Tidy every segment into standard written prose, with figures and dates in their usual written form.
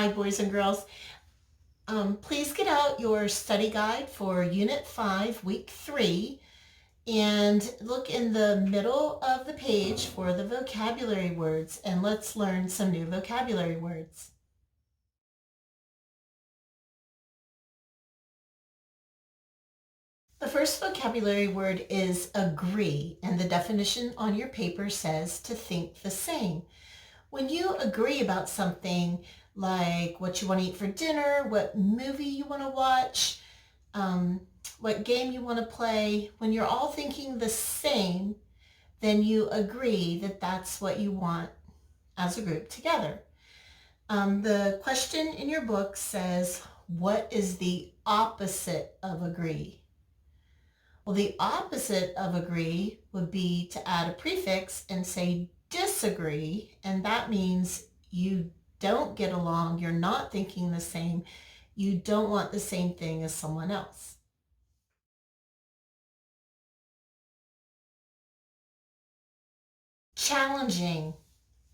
Hi, boys and girls. Please get out your study guide for Unit 5, Week 3, and look in the middle of the page for the vocabulary words, and let's learn some new vocabulary words. The first vocabulary word is agree, and the definition on your paper says to think the same. When you agree about something, like what you want to eat for dinner, what movie you want to watch, what game you want to play, when you're all thinking the same, then you agree that that's what you want as a group together. The question in your book says, what is the opposite of agree? Well, the opposite of agree would be to add a prefix and say disagree, and that means you don't get along, you're not thinking the same, you don't want the same thing as someone else. Challenging,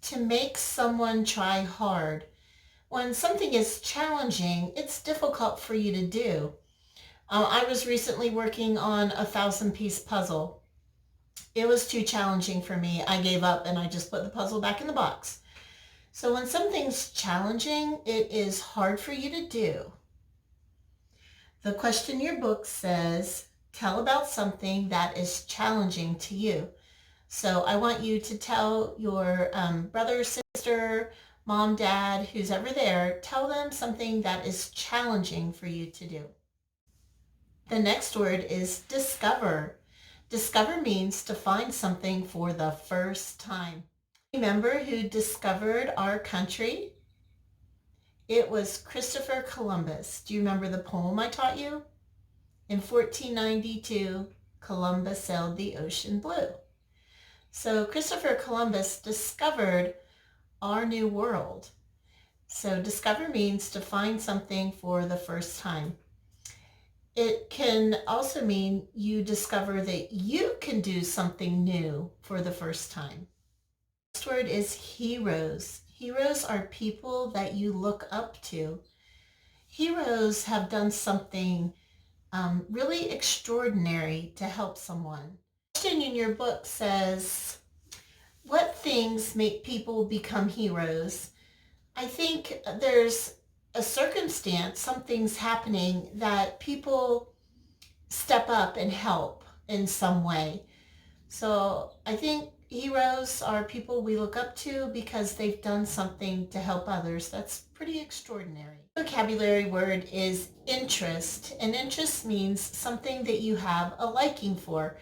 to make someone try hard. When something is challenging, it's difficult for you to do. I was recently working on a 1,000-piece puzzle. It was too challenging for me. I gave up and I just put the puzzle back in the box. So when something's challenging, it is hard for you to do. The question in your book says, tell about something that is challenging to you. So I want you to tell your brother, sister, mom, dad, who's ever there, tell them something that is challenging for you to do. The next word is discover. Discover means to find something for the first time. Remember who discovered our country? It was Christopher Columbus. Do you remember the poem I taught you? In 1492, Columbus sailed the ocean blue. So Christopher Columbus discovered our new world. So discover means to find something for the first time. It can also mean you discover that you can do something new for the first time. The next word is heroes. Heroes are people that you look up to. Heroes have done something really extraordinary to help someone. The question in your book says, what things make people become heroes? I think there's a circumstance, something's happening that people step up and help in some way. So I think heroes are people we look up to because they've done something to help others. That's pretty extraordinary. The vocabulary word is interest, and interest means something that you have a liking for.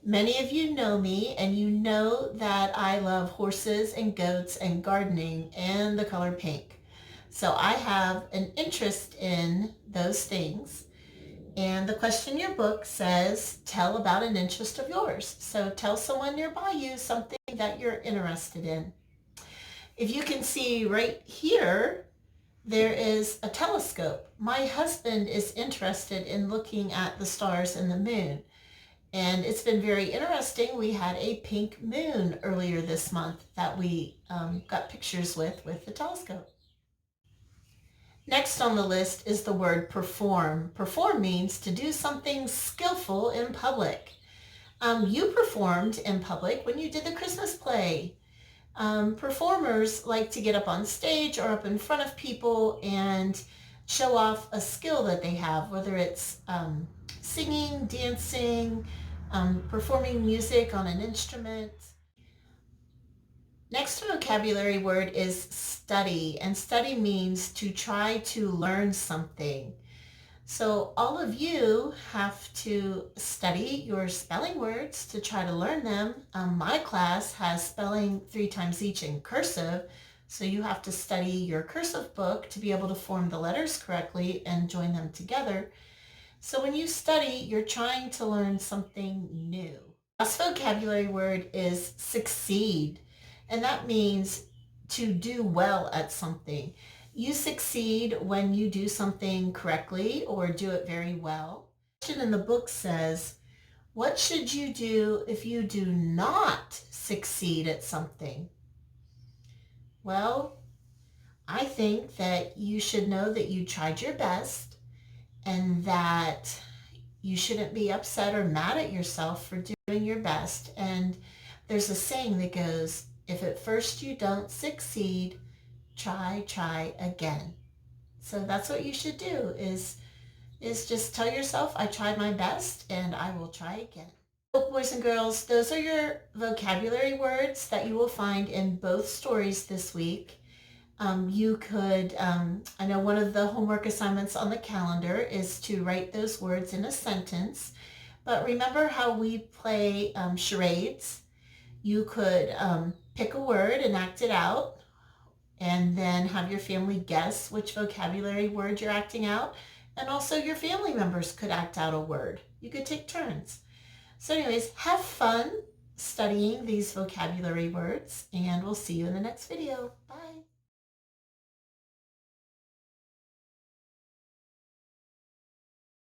Many of you know me, and you know that I love horses and goats and gardening and the color pink. So I have an interest in those things. And the question in your book says, tell about an interest of yours. So tell someone nearby you something that you're interested in. If you can see right here, there is a telescope. My husband is interested in looking at the stars and the moon. And it's been very interesting. We had a pink moon earlier this month that we got pictures with the telescope. Next on the list is the word perform. Perform means to do something skillful in public. You performed in public when you did the Christmas play. Performers like to get up on stage or up in front of people and show off a skill that they have, whether it's singing, dancing, performing music on an instrument. Next vocabulary word is study, and study means to try to learn something. So all of you have to study your spelling words to try to learn them. My class has spelling 3 times each in cursive, so you have to study your cursive book to be able to form the letters correctly and join them together. So when you study, you're trying to learn something new. Last vocabulary word is succeed, and that means to do well at something. You succeed when you do something correctly or do it very well. The question in the book says, what should you do if you do not succeed at something? Well, I think that you should know that you tried your best and that you shouldn't be upset or mad at yourself for doing your best. And there's a saying that goes, if at first you don't succeed, try again. So that's what you should do is just tell yourself, I tried my best and I will try again. So, boys and girls, those are your vocabulary words that you will find in both stories this week. You could, I know one of the homework assignments on the calendar is to write those words in a sentence. But remember how we play charades? You could pick a word and act it out, and then have your family guess which vocabulary word you're acting out. And also your family members could act out a word. You could take turns. So anyways, have fun studying these vocabulary words, and we'll see you in the next video. Bye.